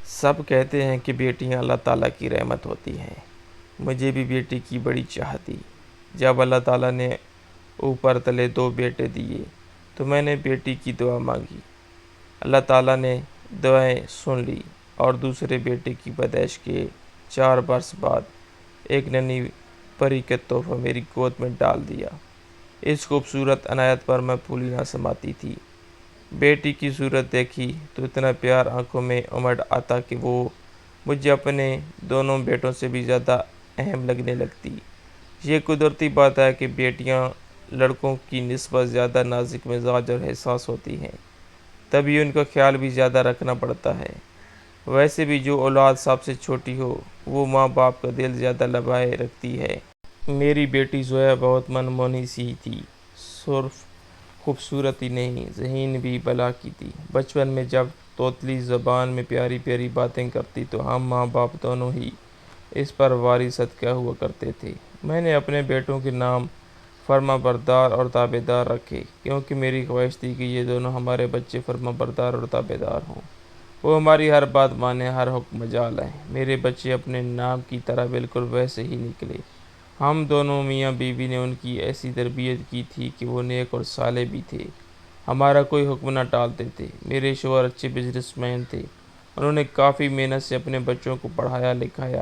سب کہتے ہیں کہ بیٹیاں اللہ تعالیٰ کی رحمت ہوتی ہیں۔ مجھے بھی بیٹی کی بڑی چاہ تھی۔ جب اللہ تعالیٰ نے اوپر تلے 2 بیٹے دیے تو میں نے بیٹی کی دعا مانگی۔ اللہ تعالیٰ نے دعائیں سن لی اور دوسرے بیٹے کی پیدائش کے 4 برس بعد ایک ننھی پری کا تحفہ میری گود میں ڈال دیا۔ اس خوبصورت عنایت پر میں پھولی نہ سماتی تھی۔ بیٹی کی صورت دیکھی تو اتنا پیار آنکھوں میں امڑ آتا کہ وہ مجھے اپنے دونوں بیٹوں سے بھی زیادہ اہم لگنے لگتی۔ یہ قدرتی بات ہے کہ بیٹیاں لڑکوں کی نسبت زیادہ نازک مزاج اور حساس ہوتی ہیں، تبھی ان کا خیال بھی زیادہ رکھنا پڑتا ہے۔ ویسے بھی جو اولاد سب سے چھوٹی ہو وہ ماں باپ کا دل زیادہ لبائے رکھتی ہے۔ میری بیٹی زویا بہت منمونی سی تھی، صرف خوبصورت ہی نہیں، ذہین بھی بلا کی تھی۔ بچپن میں جب توتلی زبان میں پیاری پیاری باتیں کرتی تو ہم ماں باپ دونوں ہی اس پر واری صدقہ ہوا کرتے تھے۔ میں نے اپنے بیٹوں کے نام فرما بردار اور تابع دار رکھے، کیونکہ میری خواہش تھی کہ یہ دونوں ہمارے بچے فرما بردار اور تابع دار ہوں، وہ ہماری ہر بات مانیں، ہر حکم بجا لائیں۔ میرے بچے اپنے نام کی طرح بالکل ویسے ہی نکلے۔ ہم دونوں میاں بیوی نے ان کی ایسی تربیت کی تھی کہ وہ نیک اور صالح بھی تھے، ہمارا کوئی حکم نہ ٹالتے تھے۔ میرے شوہر اچھے بزنس مین تھے، انہوں نے کافی محنت سے اپنے بچوں کو پڑھایا لکھایا۔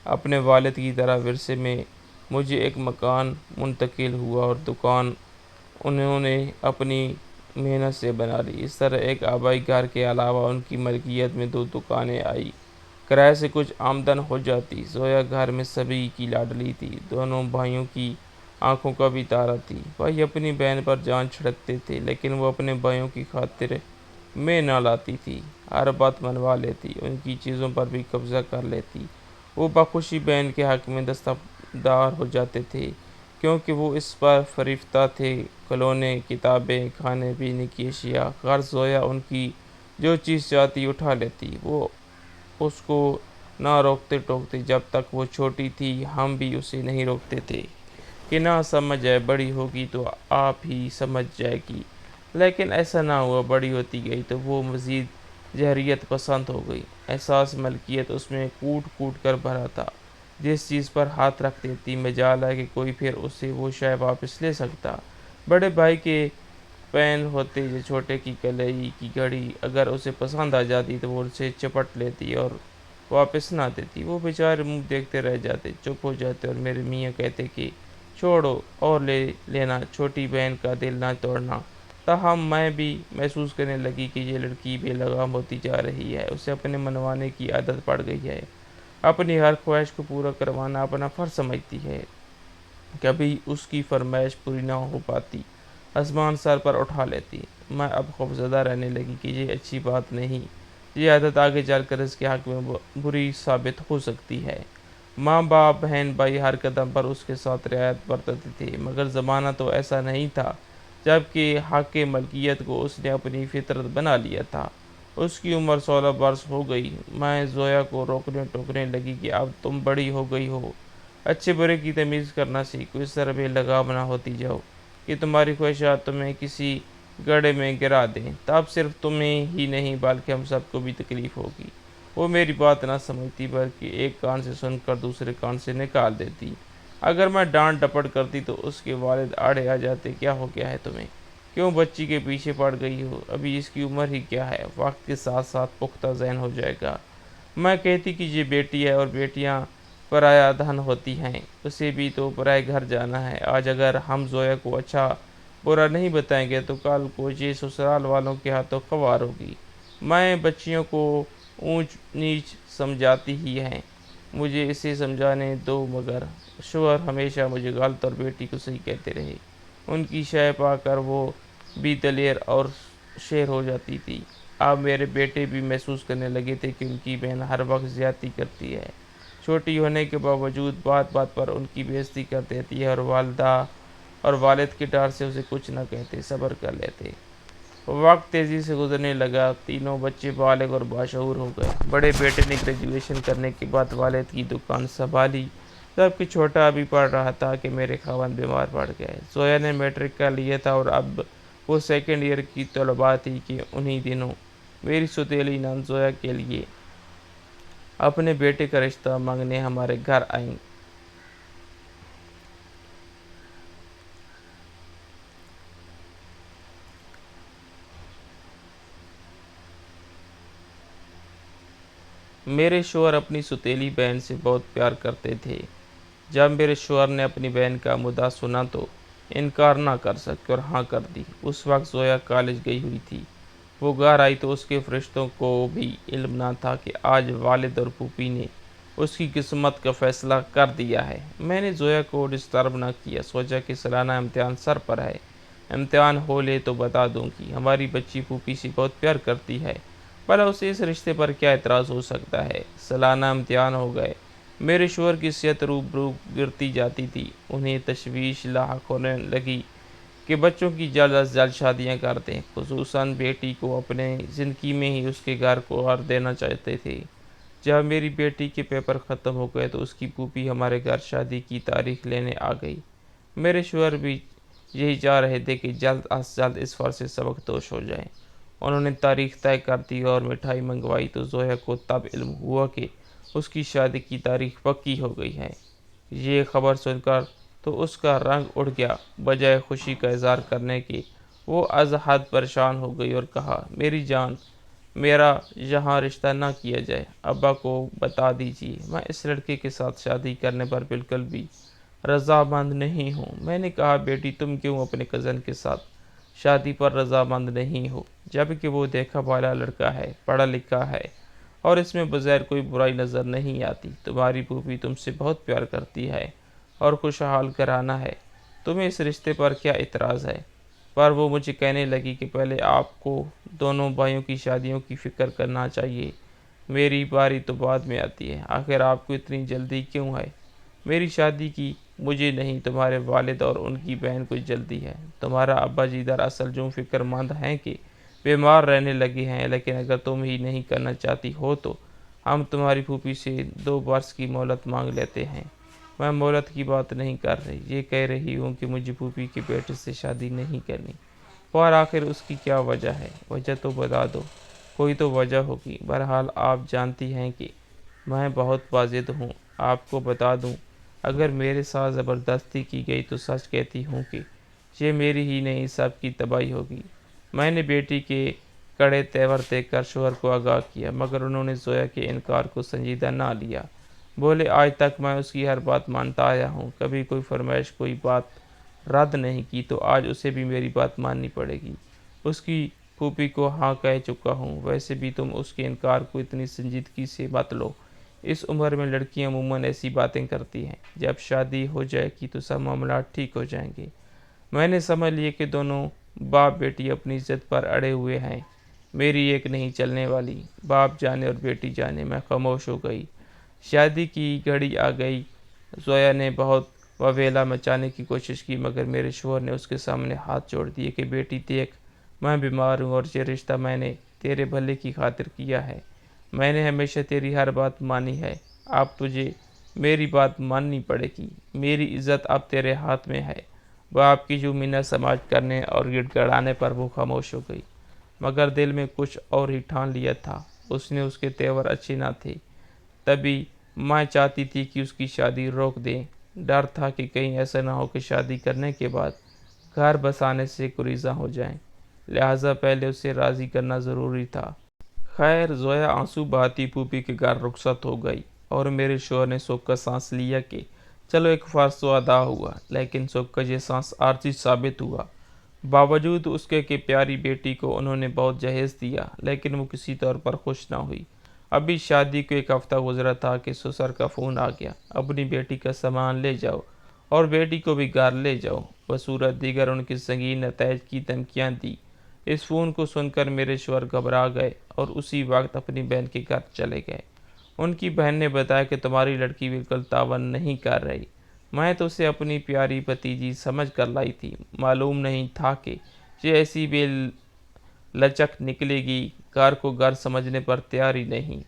اپنے والد کی طرح ورثے میں مجھے ایک مکان منتقل ہوا اور دکان انہوں نے اپنی محنت سے بنا لی۔ اس طرح ایک آبائی گھر کے علاوہ ان کی ملکیت میں 2 دکانیں آئیں، کرائے سے کچھ آمدن ہو جاتی۔ زویا گھر میں سبھی کی لاڈلی تھی، دونوں بھائیوں کی آنکھوں کا بھی تارا تھی۔ بھائی اپنی بہن پر جان چھڑکتے تھے لیکن وہ اپنے بھائیوں کی خاطر میں نہ لاتی تھی، ہر بات منوا لیتی، ان کی چیزوں پر بھی قبضہ کر لیتی۔ وہ بخوشی بہن کے حق میں دستبردار ہو جاتے تھے کیونکہ وہ اس پر فریفتہ تھے۔ کھلونے، کتابیں، کھانے پینے کی اشیاء، غرض زویا ان کی جو چیز چاہتی اٹھا لیتی۔ وہ اس کو نہ روکتے ٹوکتے۔ جب تک وہ چھوٹی تھی ہم بھی اسے نہیں روکتے تھے کہ نہ سمجھ جائے، بڑی ہوگی تو آپ ہی سمجھ جائے گی، لیکن ایسا نہ ہوا۔ بڑی ہوتی گئی تو وہ مزید جہریت پسند ہو گئی۔ احساس ملکیت اس میں کوٹ کوٹ کر بھرا تھا۔ جس چیز پر ہاتھ رکھ دیتی مجال ہے کہ کوئی پھر اسے وہ شے واپس لے سکتا۔ بڑے بھائی کے پین ہوتے یا چھوٹے کی کلائی کی گھڑی اگر اسے پسند آ جاتی تو وہ اسے چپٹ لیتی اور واپس نہ دیتی۔ وہ بیچارے منہ دیکھتے رہ جاتے، چپ ہو جاتے اور میرے میاں کہتے کہ چھوڑو اور لے لینا، چھوٹی بہن کا دل نہ توڑنا۔ تاہم میں بھی محسوس کرنے لگی کہ یہ لڑکی بے لگام ہوتی جا رہی ہے، اسے اپنے منوانے کی عادت پڑ گئی ہے، اپنی ہر خواہش کو پورا کروانا اپنا فرض سمجھتی ہے۔ کبھی اس کی فرمائش پوری نہ ہو پاتی، آسمان سر پر اٹھا لیتی۔ میں اب خوفزدہ رہنے لگی کہ یہ اچھی بات نہیں، یہ عادت آگے چل کر اس کے حق میں بری ثابت ہو سکتی ہے۔ ماں باپ بہن بھائی ہر قدم پر اس کے ساتھ رعایت برتتے تھے، مگر زمانہ تو ایسا نہیں تھا جبکہ حق ملکیت کو اس نے اپنی فطرت بنا لیا تھا۔ اس کی عمر 16 برس ہو گئی۔ میں زویا کو روکنے ٹوکنے لگی کہ اب تم بڑی ہو گئی ہو، اچھے برے کی تمیز کرنا سیکھو، اس طرح بے لگام نہ ہوتی جاؤ کہ تمہاری خواہشات تمہیں کسی گڑھے میں گرا دیں، تب صرف تمہیں ہی نہیں بلکہ ہم سب کو بھی تکلیف ہوگی۔ وہ میری بات نہ سمجھتی بلکہ ایک کان سے سن کر دوسرے کان سے نکال دیتی۔ اگر میں ڈانٹ ڈپٹ کرتی تو اس کے والد آڑے آ جاتے، کیا ہو گیا ہے تمہیں، کیوں بچی کے پیچھے پڑ گئی ہو، ابھی اس کی عمر ہی کیا ہے، وقت کے ساتھ ساتھ پختہ ذہن ہو جائے گا۔ میں کہتی کہ یہ بیٹی ہے اور بیٹیاں پرایا دھن ہوتی ہیں، اسے بھی تو پرائے گھر جانا ہے۔ آج اگر ہم زویا کو اچھا برا نہیں بتائیں گے تو کل کو یہ سسرال والوں کے ہاتھوں خوار ہوگی۔ میں بچیوں کو اونچ نیچ سمجھاتی ہی ہیں، مجھے اسے سمجھانے دو، مگر شوہر ہمیشہ مجھے غلط اور بیٹی کو صحیح کہتے رہے۔ ان کی شے پا کر وہ بھی دلیر اور شیر ہو جاتی تھی۔ اب میرے بیٹے بھی محسوس کرنے لگے تھے کہ ان کی بہن ہر وقت زیادتی کرتی ہے، چھوٹی ہونے کے باوجود بات بات پر ان کی بے عزتی کر دیتی ہے، اور والدہ اور والد کے ڈر سے اسے کچھ نہ کہتے، صبر کر لیتے۔ وقت تیزی سے گزرنے لگا، تینوں بچے بالغ اور باشعور ہو گئے۔ بڑے بیٹے نے گریجویشن کرنے کے بعد والد کی دکان سنبھالی، جبکہ چھوٹا ابھی پڑھ رہا تھا کہ میرے خاوند بیمار پڑ گئے۔ زویا نے میٹرک کر لیا تھا اور اب وہ سیکنڈ ایئر کی طالبہ تھی کہ انہی دنوں میری سوتیلی نند زویا کے لیے اپنے بیٹے کا رشتہ مانگنے ہمارے گھر آئیں۔ میرے شوہر اپنی ستیلی بہن سے بہت پیار کرتے تھے۔ جب میرے شوہر نے اپنی بہن کا مدعا سنا تو انکار نہ کر سکے اور ہاں کر دی۔ اس وقت زویا کالج گئی ہوئی تھی۔ وہ گھر آئی تو اس کے فرشتوں کو بھی علم نہ تھا کہ آج والد اور پھوپھی نے اس کی قسمت کا فیصلہ کر دیا ہے۔ میں نے زویا کو ڈسٹرب نہ کیا، سوچا کہ سالانہ امتحان سر پر ہے، امتحان ہو لے تو بتا دوں گی۔ ہماری بچی پھوپھی سے بہت پیار کرتی ہے، بھلا اسے اس رشتے پر کیا اعتراض ہو سکتا ہے۔ سالانہ امتحان ہو گئے۔ میرے شوہر کی صحت روبرو گرتی جاتی تھی۔ انہیں تشویش لاحق ہونے لگی کہ بچوں کی جلد از جلد شادیاں کر دیں، خصوصاً بیٹی کو اپنے زندگی میں ہی اس کے گھر کو اور دینا چاہتے تھے۔ جب میری بیٹی کے پیپر ختم ہو گئے تو اس کی پھوپھی ہمارے گھر شادی کی تاریخ لینے آ گئی۔ میرے شوہر بھی یہی چاہ رہے تھے کہ جلد از جلد اس فرض سے سبق دوش ہو جائیں۔ انہوں نے تاریخ طے کر دی اور مٹھائی منگوائی تو زویا کو تب علم ہوا کہ اس کی شادی کی تاریخ پکی ہو گئی ہے۔ یہ خبر سن کر تو اس کا رنگ اڑ گیا۔ بجائے خوشی کا اظہار کرنے کے وہ از حد پریشان ہو گئی اور کہا، میری جان، میرا یہاں رشتہ نہ کیا جائے، ابا کو بتا دیجیے، میں اس لڑکے کے ساتھ شادی کرنے پر بالکل بھی رضامند نہیں ہوں۔ میں نے کہا، بیٹی تم کیوں اپنے کزن کے ساتھ شادی پر رضامند نہیں ہو، جبکہ وہ دیکھا بھالا لڑکا ہے، پڑھا لکھا ہے اور اس میں بظاہر کوئی برائی نظر نہیں آتی۔ تمہاری پھوپھی تم سے بہت پیار کرتی ہے اور خوشحال کرانا ہے، تمہیں اس رشتے پر کیا اعتراض ہے؟ پر وہ مجھے کہنے لگی کہ پہلے آپ کو دونوں بھائیوں کی شادیوں کی فکر کرنا چاہیے، میری باری تو بعد میں آتی ہے، آخر آپ کو اتنی جلدی کیوں ہے؟ میری شادی کی مجھے نہیں، تمہارے والد اور ان کی بہن کو جلدی ہے۔ تمہارا ابا جی دراصل جو فکر مند ہیں کہ بیمار رہنے لگے ہیں، لیکن اگر تم ہی نہیں کرنا چاہتی ہو تو ہم تمہاری پھوپھی سے 2 برس کی مہلت مانگ لیتے ہیں۔ میں مہلت کی بات نہیں کر رہی، یہ کہہ رہی ہوں کہ مجھے پھوپھی کے بیٹے سے شادی نہیں کرنی۔ پر آخر اس کی کیا وجہ ہے؟ وجہ تو بتا دو، کوئی تو وجہ ہوگی۔ بہرحال آپ جانتی ہیں کہ میں بہت واجد ہوں۔ آپ کو بتا دوں، اگر میرے ساتھ زبردستی کی گئی تو سچ کہتی ہوں کہ یہ میری ہی نہیں، سب کی تباہی ہوگی۔ میں نے بیٹی کے کڑے تیور دیکھ کر شوہر کو آگاہ کیا، مگر انہوں نے زویا کے انکار کو سنجیدہ نہ لیا۔ بولے، آج تک میں اس کی ہر بات مانتا آیا ہوں، کبھی کوئی فرمائش، کوئی بات رد نہیں کی، تو آج اسے بھی میری بات ماننی پڑے گی۔ اس کی پھوپھی کو ہاں کہہ چکا ہوں۔ ویسے بھی تم اس کے انکار کو اتنی سنجیدگی سے مت لو، اس عمر میں لڑکیاں عموماً ایسی باتیں کرتی ہیں، جب شادی ہو جائے گی تو سب معاملات ٹھیک ہو جائیں گے۔ میں نے سمجھ لیا کہ دونوں باپ بیٹی اپنی ضد پر اڑے ہوئے ہیں، میری ایک نہیں چلنے والی۔ باپ جانے اور بیٹی جانے، میں خاموش ہو گئی۔ شادی کی گھڑی آ گئی۔ زویا نے بہت وویلا مچانے کی کوشش کی، مگر میرے شوہر نے اس کے سامنے ہاتھ جوڑ دیے کہ بیٹی دیکھ، میں بیمار ہوں اور یہ رشتہ میں نے تیرے بھلے کی خاطر کیا ہے۔ میں نے ہمیشہ تیری ہر بات مانی ہے، اب تجھے میری بات ماننی پڑے گی۔ میری عزت اب تیرے ہاتھ میں ہے۔ باپ کی جو منت سماعت کرنے اور گڑ گڑانے پر وہ خاموش ہو گئی، مگر دل میں کچھ اور ہی ٹھان لیا تھا۔ اس کے تیور اچھے نہ تھے، تبھی میں چاہتی تھی کہ اس کی شادی روک دیں۔ ڈر تھا کہ کہیں ایسا نہ ہو کہ شادی کرنے کے بعد گھر بسانے سے گریزاں ہو جائیں، لہٰذا پہلے اسے راضی کرنا ضروری تھا۔ خیر، زویا آنسو بہاتی پھوپھی کے گھر رخصت ہو گئی اور میرے شوہر نے سکھ کا سانس لیا کہ چلو ایک فرض تو ادا ہوا، لیکن سکھ کا یہ سانس عارضی ثابت ہوا۔ باوجود اس کے کہ پیاری بیٹی کو انہوں نے بہت جہیز دیا، لیکن وہ کسی طور پر خوش نہ ہوئی۔ ابھی شادی کو 1 ہفتہ گزرا تھا کہ سسر کا فون آ گیا، اپنی بیٹی کا سامان لے جاؤ اور بیٹی کو بھی گھر لے جاؤ، بصورت دیگر ان کے سنگین نتائج کی دھمکیاں دی۔ اس فون کو سن کر میرے شوہر گھبرا گئے اور اسی وقت اپنی بہن کے گھر چلے گئے۔ ان کی بہن نے بتایا کہ تمہاری لڑکی بالکل تعاون نہیں کر رہی، میں تو اسے اپنی پیاری بھتیجی سمجھ کر لائی تھی، معلوم نہیں تھا کہ یہ ایسی بے لچک نکلے گی، گھر کو گھر سمجھنے پر تیار ہی نہیں۔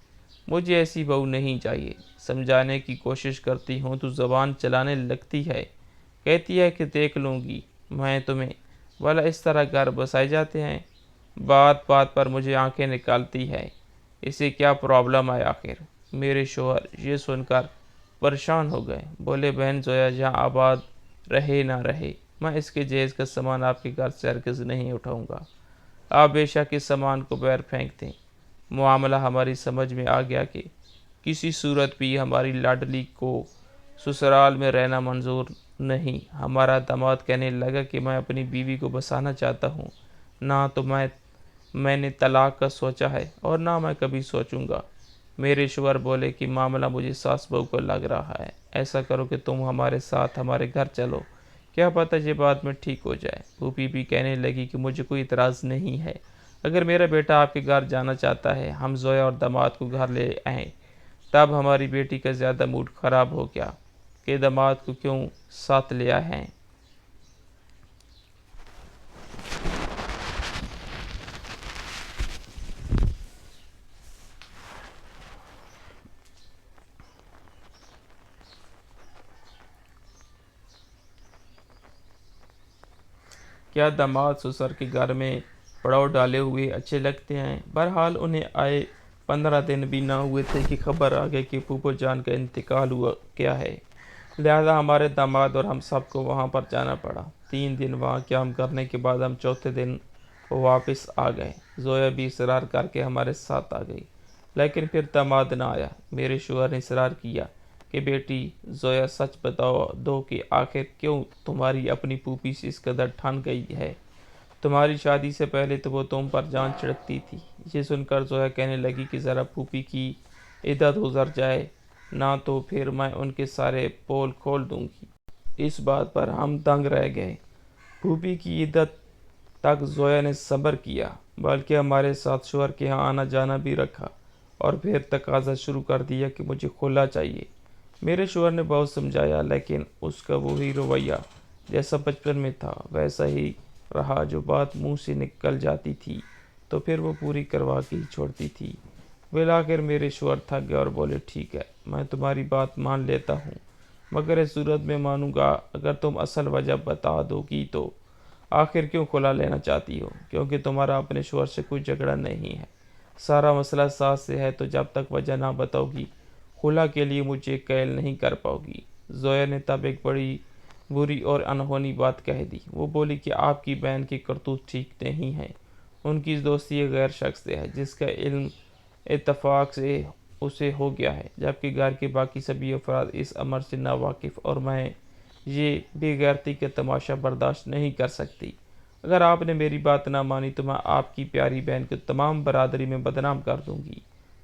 مجھے ایسی بہو نہیں چاہیے، سمجھانے کی کوشش کرتی ہوں تو زبان چلانے لگتی ہے، کہتی ہے کہ دیکھ لوں گی میں تمہیں، بھلا اس طرح گھر بسائے جاتے ہیں؟ بات بات پر مجھے آنکھیں نکالتی ہے، اسے کیا پرابلم ہے آخر؟ میرے شوہر یہ سن کر پریشان ہو گئے، بولے بہن زویا جہاں آباد رہے نہ رہے، میں اس کے جہیز کا سامان آپ کے گھر سے ہرگز نہیں اٹھاؤں گا۔ آپ بے شک اس سامان کو باہر پھینک دیں۔ معاملہ ہماری سمجھ میں آ گیا کہ کسی صورت بھی ہماری لاڈلی کو سسرال میں رہنا منظور نہیں۔ ہمارا داماد کہنے لگا کہ میں اپنی بیوی کو بسانا چاہتا ہوں، نہ تو میں نے طلاق کا سوچا ہے اور نہ میں کبھی سوچوں گا۔ میرے شوہر بولے کہ معاملہ مجھے ساس بہو کو لگ رہا ہے، ایسا کرو کہ تم ہمارے ساتھ ہمارے گھر چلو، کیا پتہ یہ بات میں ٹھیک ہو جائے۔ پھوپھی بھی کہنے لگی کہ مجھے کوئی اعتراض نہیں ہے، اگر میرا بیٹا آپ کے گھر جانا چاہتا ہے، ہم زویا اور داماد کو گھر لے آئیں۔ تب ہماری بیٹی کا زیادہ موڈ خراب ہو گیا کہ داماد کو کیوں ساتھ لیا ہے۔ کیا داماد سسر کے گھر میں پڑاؤ ڈالے ہوئے اچھے لگتے ہیں؟ بہرحال انہیں آئے 15 دن بھی نہ ہوئے تھے کہ خبر آ گئی کہ پھوپھو جان کا انتقال ہوا کیا ہے، لہذا ہمارے داماد اور ہم سب کو وہاں پر جانا پڑا۔ 3 دن وہاں قیام کرنے کے بعد ہم چوتھے دن واپس آ گئے۔ زویا بھی اصرار کر کے ہمارے ساتھ آ گئی، لیکن پھر داماد نہ آیا۔ میرے شوہر نے اصرار کیا کہ بیٹی زویا سچ بتاؤ دو کہ آخر کیوں تمہاری اپنی پھوپھی سے اس قدر ٹھن گئی ہے؟ تمہاری شادی سے پہلے تو وہ تم پر جان چھڑکتی تھی۔ یہ سن کر زویا کہنے لگی کہ ذرا پھوپھی کی عدت گزر جائے، نہ تو پھر میں ان کے سارے پول کھول دوں گی۔ اس بات پر ہم دنگ رہ گئے۔ پھوپھی کی عدت تک زویا نے صبر کیا، بلکہ ہمارے ساتھ شوہر کے ہاں آنا جانا بھی رکھا، اور پھر تقاضا شروع کر دیا کہ مجھے خلا چاہیے۔ میرے شوہر نے بہت سمجھایا، لیکن اس کا وہی رویہ جیسا بچپن میں تھا ویسا ہی رہا۔ جو بات منہ سے نکل جاتی تھی تو پھر وہ پوری کروا کے ہی چھوڑتی تھی۔ بالآخر میرے شوہر تھک گئے اور بولے ٹھیک ہے، میں تمہاری بات مان لیتا ہوں، مگر اس صورت میں مانوں گا اگر تم اصل وجہ بتا دو گی تو آخر کیوں خلا لینا چاہتی ہو، کیونکہ تمہارا اپنے شوہر سے کوئی جھگڑا نہیں ہے، سارا مسئلہ ساس سے ہے، تو جب تک وجہ نہ بتاؤ گی خلا کے لیے مجھے قائل نہیں کر پاؤ گی۔ زویا نے تب ایک بڑی بری اور انہونی بات کہہ دی۔ وہ بولی کہ آپ کی بہن کی کرتوت ٹھیک نہیں ہے، ان کی دوستی ایک غیر شخص سے ہے جس کا علم اتفاق سے اسے ہو گیا ہے، جبکہ گھر کے باقی سبھی افراد اس امر سے ناواقف، اور میں یہ بے غیرتی کا تماشا برداشت نہیں کر سکتی۔ اگر آپ نے میری بات نہ مانی تو میں آپ کی پیاری بہن کو تمام برادری میں بدنام کر دوں گی۔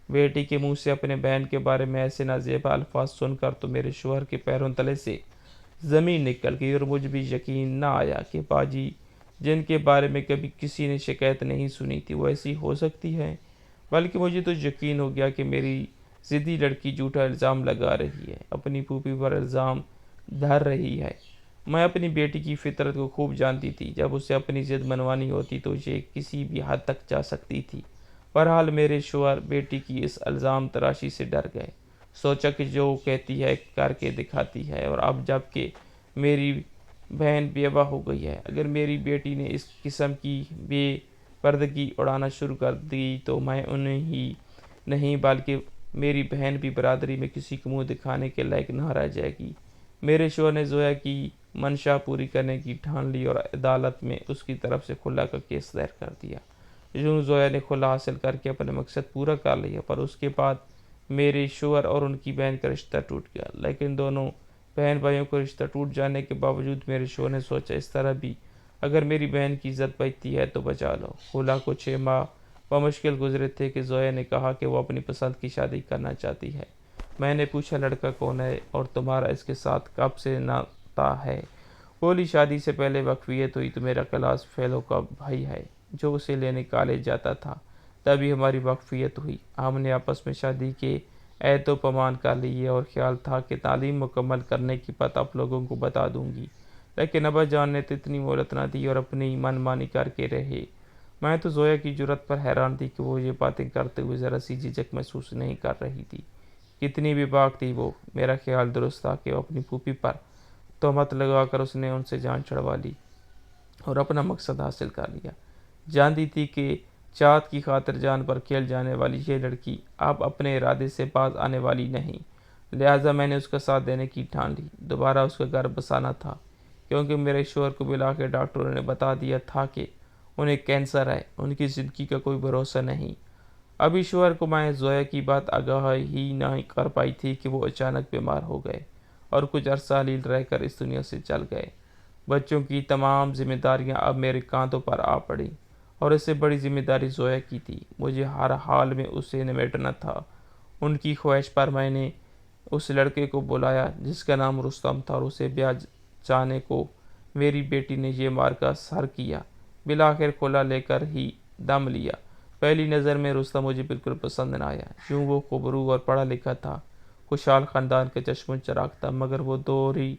بیٹی کے منہ سے اپنے بہن کے بارے میں ایسے نازیبا الفاظ سن کر تو میرے شوہر کے پیروں تلے سے زمین نکل گئی، اور مجھ بھی یقین نہ آیا کہ باجی جن کے بارے میں کبھی کسی نے شکایت نہیں سنی تھی وہ ایسی ہو سکتی ہے، بلکہ مجھے تو یقین ہو گیا کہ میری ضدی لڑکی جھوٹا الزام لگا رہی ہے، اپنی پھوپھی پر الزام دھر رہی ہے۔ میں اپنی بیٹی کی فطرت کو خوب جانتی تھی، جب اسے اپنی ضد منوانی ہوتی تو یہ کسی بھی حد تک جا سکتی تھی۔ بہرحال میرے شوہر بیٹی کی اس الزام تراشی سے ڈر گئے، سوچا کہ جو کہتی ہے کر کے دکھاتی ہے، اور اب جب کہ میری بہن بیوہ ہو گئی ہے، اگر میری بیٹی نے اس قسم کی بے پردگی اڑانا شروع کر دی تو میں انہیں ہی نہیں بلکہ میری بہن بھی برادری میں کسی کو منہ دکھانے کے لائق نہ رہ جائے گی۔ میرے شوہر نے زویا کی منشا پوری کرنے کی ٹھان لی اور عدالت میں اس کی طرف سے خلا کا کیس دائر کر دیا۔ یوں زویا نے خلا حاصل کر کے اپنا مقصد پورا کر لیا، پر اس کے بعد میرے شوہر اور ان کی بہن کا رشتہ ٹوٹ گیا۔ لیکن دونوں بہن بھائیوں کو رشتہ ٹوٹ جانے کے باوجود میرے شوہر نے سوچا اس طرح بھی اگر میری بہن کی عزت بچتی ہے تو بچا لو۔ خلا کو 6 ماہ بمشکل گزرے تھے کہ زویا نے کہا کہ وہ اپنی پسند کی شادی کرنا چاہتی ہے۔ میں نے پوچھا لڑکا کون ہے اور تمہارا اس کے ساتھ کب سے ناتا ہے؟ بولی شادی سے پہلے وقفیت ہوئی تو میرا کلاس فیلو کا بھائی ہے جو اسے لینے کالج جاتا تھا، تبھی ہماری وقفیت ہوئی۔ ہم نے آپس میں شادی کے عہد و پیمان کر لیے اور خیال تھا کہ تعلیم مکمل کرنے کی بات آپ لوگوں کو بتا دوں گی، لیکن ابا جان نے تو اتنی مہلت نہ دی اور اپنی من مانی کر کے رہے۔ میں تو زویا کی جرأت پر حیران تھی کہ وہ یہ باتیں کرتے ہوئے ذرا سی جھجک محسوس نہیں کر رہی تھی۔ کتنی بھی باک تھی وہ، میرا خیال درست تھا کہ وہ اپنی پھوپھی پر تہمت لگا کر اس نے ان سے جان چھڑوا لی اور اپنا مقصد حاصل کر لیا۔ جانتی تھی کہ چاہت کی خاطر جان پر کھیل جانے والی یہ لڑکی اب اپنے ارادے سے باز آنے والی نہیں، لہٰذا میں نے اس کا ساتھ دینے کی ٹھان لی۔ دوبارہ اس کا گھر بسانا تھا، کیونکہ میرے شوہر کو بلا کے ڈاکٹروں نے بتا دیا تھا کہ انہیں کینسر ہے، ان کی زندگی کا کوئی بھروسہ نہیں۔ ابھی شوہر کو میں زویا کی بات آگاہ ہی نہیں کر پائی تھی کہ وہ اچانک بیمار ہو گئے اور کچھ عرصہ لیل رہ کر اس دنیا سے چل گئے۔ بچوں کی تمام ذمہ داریاں اب میرے کاندھوں پر آ پڑیں، اور اس سے بڑی ذمہ داری زویا کی تھی۔ مجھے ہر حال میں اسے نمیٹنا تھا۔ ان کی خواہش پر میں نے اس لڑکے کو بلایا جس کا نام رستم تھا، اور اسے بیاہ جانے کو میری بیٹی نے یہ معرکہ سر کیا، بالآخر کھلا لے کر ہی دم لیا۔ پہلی نظر میں رستم مجھے بالکل پسند نہ آیا۔ یوں وہ خوبرو اور پڑھا لکھا تھا، خوشحال خاندان کا چشم چراغ تھا، مگر وہ دوہری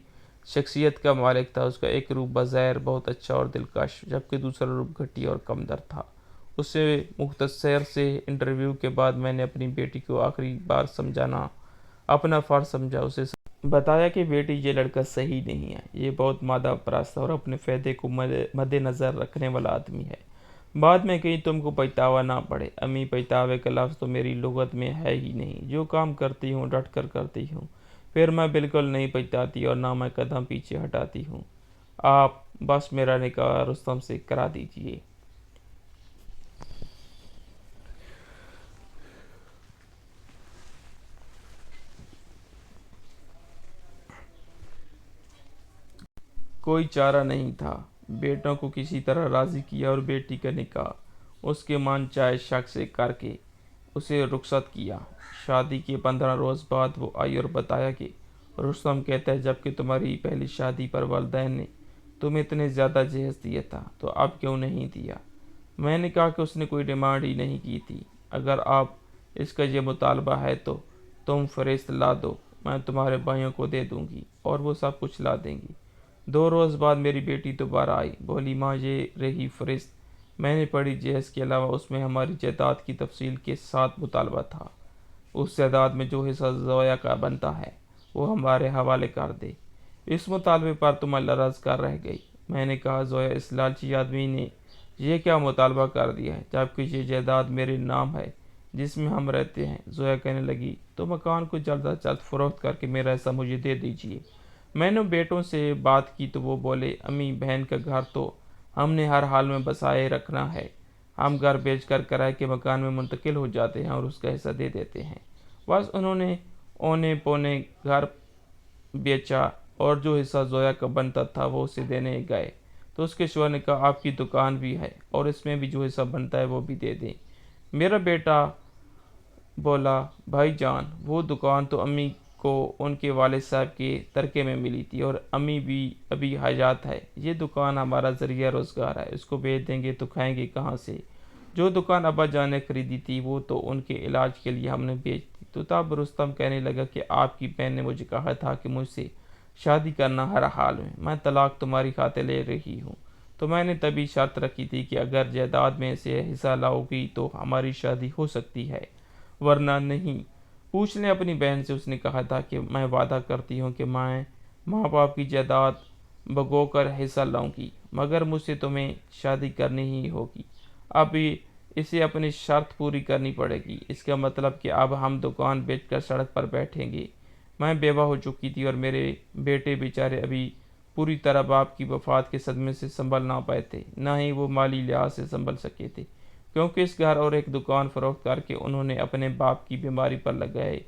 شخصیت کا مالک تھا۔ اس کا ایک روپ بظاہر بہت اچھا اور دلکش، جبکہ دوسرا روپ گھٹیا اور کمتر تھا۔ اس سے مختصر سے انٹرویو کے بعد میں نے اپنی بیٹی کو آخری بار سمجھانا اپنا فرض سمجھا۔ اسے بتایا کہ بیٹی یہ لڑکا صحیح نہیں ہے، یہ بہت مادہ پرست اور اپنے فائدے کو مد نظر رکھنے والا آدمی ہے۔ بعد میں کہیں تم کو پچھتاوا نہ پڑے۔ امی، پچھتاوے کا لفظ تو میری لغت میں ہے ہی نہیں۔ جو کام کرتی ہوں ڈٹ کر کرتی ہوں، پھر میں بالکل نہیں پچھتاتی اور نہ میں قدم پیچھے ہٹاتی ہوں۔ آپ بس میرا نکاح رستم سے کرا دیجئے۔ کوئی چارہ نہیں تھا، بیٹوں کو کسی طرح راضی کیا اور بیٹی کا نکاح اس کے من چاہے شخص سے کر کے اسے رخصت کیا۔ شادی کے 15 روز بعد وہ آئی اور بتایا کہ رستم کہتا ہے جب کہ تمہاری پہلی شادی پر والدین نے تمہیں اتنے زیادہ جہیز دیا تھا تو اب کیوں نہیں دیا؟ میں نے کہا کہ اس نے کوئی ڈیمانڈ ہی نہیں کی تھی۔ اگر آپ اس کا یہ مطالبہ ہے تو تم فہرست لا دو، میں تمہارے بھائیوں کو دے دوں گی اور وہ سب کچھ لا دیں گی۔ 2 روز بعد میری بیٹی دوبارہ آئی، بولی ماں یہ رہی فہرست۔ میں نے پڑھی، جہیز کے علاوہ اس میں ہماری جائیداد کی تفصیل کے ساتھ مطالبہ تھا۔ اس جائیداد میں جو حصہ زویا کا بنتا ہے وہ ہمارے حوالے کر دے۔ اس مطالبے پر تو میں لرز کر رہ گئی۔ میں نے کہا زویا، اس لالچی آدمی نے یہ کیا مطالبہ کر دیا ہے، جبکہ یہ جائیداد میرے نام ہے جس میں ہم رہتے ہیں؟ زویا کہنے لگی تو مکان کو جلد از جلد فروخت کر کے میرا حصہ مجھے دے دیجیے۔ میں نے بیٹوں سے بات کی تو وہ بولے امی، بہن کا گھر تو ہم نے ہر حال میں بسائے رکھنا ہے، ہم گھر بیچ کر کرائے کے مکان میں منتقل ہو جاتے ہیں اور اس کا حصہ دے دیتے ہیں۔ بس انہوں نے اونے پونے گھر بیچا اور جو حصہ زویا کا بنتا تھا وہ اسے دینے گئے تو اس کے شوہر نے کہا آپ کی دکان بھی ہے اور اس میں بھی جو حصہ بنتا ہے وہ بھی دے دیں۔ میرا بیٹا بولا بھائی جان، وہ دکان تو امی کو ان کے والد صاحب کے ترکے میں ملی تھی اور امی بھی ابھی حیات ہے۔ یہ دکان ہمارا ذریعہ روزگار ہے، اس کو بیچ دیں گے تو کھائیں گے کہاں سے؟ جو دکان ابا جان نے خریدی تھی وہ تو ان کے علاج کے لیے ہم نے بیچ دی۔ تو تب رستم کہنے لگا کہ آپ کی بہن نے مجھے کہا تھا کہ مجھ سے شادی کرنا ہر حال میں طلاق تمہاری خاطر لے رہی ہوں، تو میں نے تبھی شرط رکھی تھی کہ اگر جائیداد میں سے حصہ لاؤ گی تو ہماری شادی ہو سکتی ہے، ورنہ نہیں۔ پوچھ لیں اپنی بہن سے، اس نے کہا تھا کہ میں وعدہ کرتی ہوں کہ میں ماں باپ کی جائیداد بھگو کر حصہ لاؤں گی، مگر مجھ سے تمہیں شادی کرنی ہی ہوگی۔ اب اسے اپنی شرط پوری کرنی پڑے گی۔ اس کا مطلب کہ اب ہم دکان بیچ کر سڑک پر بیٹھیں گے۔ میں بیوہ ہو چکی تھی اور میرے بیٹے بیچارے ابھی پوری طرح باپ کی وفات کے صدمے سے سنبھل نہ پائے تھے، نہ ہی وہ مالی لحاظ سے سنبھل سکے تھے، کیونکہ اس گھر اور ایک دکان فروخت کر کے انہوں نے اپنے باپ کی بیماری پر لگائے۔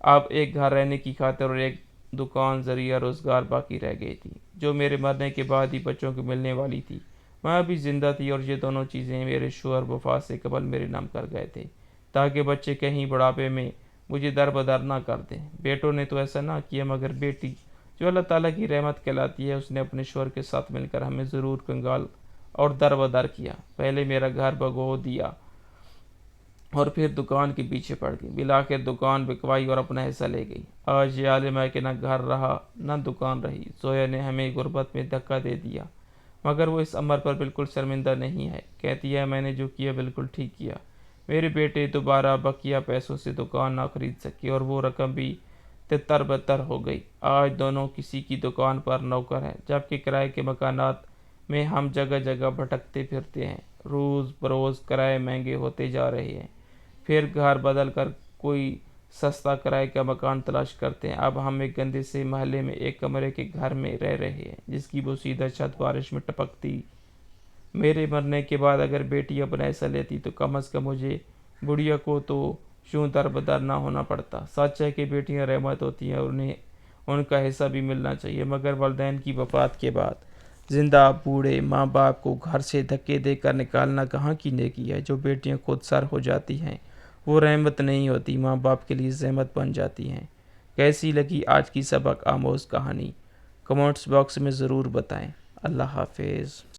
اب ایک گھر رہنے کی خاطر اور ایک دکان ذریعہ روزگار باقی رہ گئی تھی، جو میرے مرنے کے بعد ہی بچوں کو ملنے والی تھی۔ میں ابھی زندہ تھی اور یہ دونوں چیزیں میرے شوہر وفات سے قبل میرے نام کر گئے تھے، تاکہ بچے کہیں بڑھاپے میں مجھے در بدر نہ کر دیں۔ بیٹوں نے تو ایسا نہ کیا، مگر بیٹی جو اللہ تعالیٰ کی رحمت کہلاتی ہے، اس نے اپنے شوہر کے ساتھ مل کر ہمیں ضرور کنگال اور در بدر کیا۔ پہلے میرا گھر بھگو دیا اور پھر دکان کے پیچھے پڑ گئی، بالآخر دکان بکوائی اور اپنا حصہ لے گئی۔ آج یہ عالم ہے کہ نہ گھر رہا نہ دکان رہی۔ زویا نے ہمیں غربت میں دھکا دے دیا، مگر وہ اس امر پر بالکل شرمندہ نہیں ہے، کہتی ہے میں نے جو کیا بالکل ٹھیک کیا۔ میرے بیٹے دوبارہ بقیہ پیسوں سے دکان نہ خرید سکے اور وہ رقم بھی تتر بتر ہو گئی۔ آج دونوں کسی کی دکان پر نوکر ہیں، جبکہ کرائے کے مکانات میں ہم جگہ جگہ بھٹکتے پھرتے ہیں۔ روز بروز کرائے مہنگے ہوتے جا رہے ہیں، پھر گھر بدل کر کوئی سستا کرائے کا مکان تلاش کرتے ہیں۔ اب ہم ایک گندے سے محلے میں ایک کمرے کے گھر میں رہ رہے ہیں جس کی بوسیدہ چھت بارش میں ٹپکتی۔ میرے مرنے کے بعد اگر بیٹی اپنا ایسا لیتی تو کم از کم مجھے بڑھیا کو تو یوں دربدر نہ ہونا پڑتا۔ سچ ہے کہ بیٹیاں رحمت ہوتی ہیں اور انہیں ان کا حصہ بھی ملنا چاہیے، مگر والدین کی وفات کے بعد زندہ بوڑھے ماں باپ کو گھر سے دھکے دے کر نکالنا کہاں کی نیکی ہے۔ جو بیٹیاں خود سر ہو جاتی ہیں وہ رحمت نہیں ہوتی، ماں باپ کے لیے زحمت بن جاتی ہیں۔ کیسی لگی آج کی سبق آموز کہانی؟ کمنٹس باکس میں ضرور بتائیں۔ اللہ حافظ۔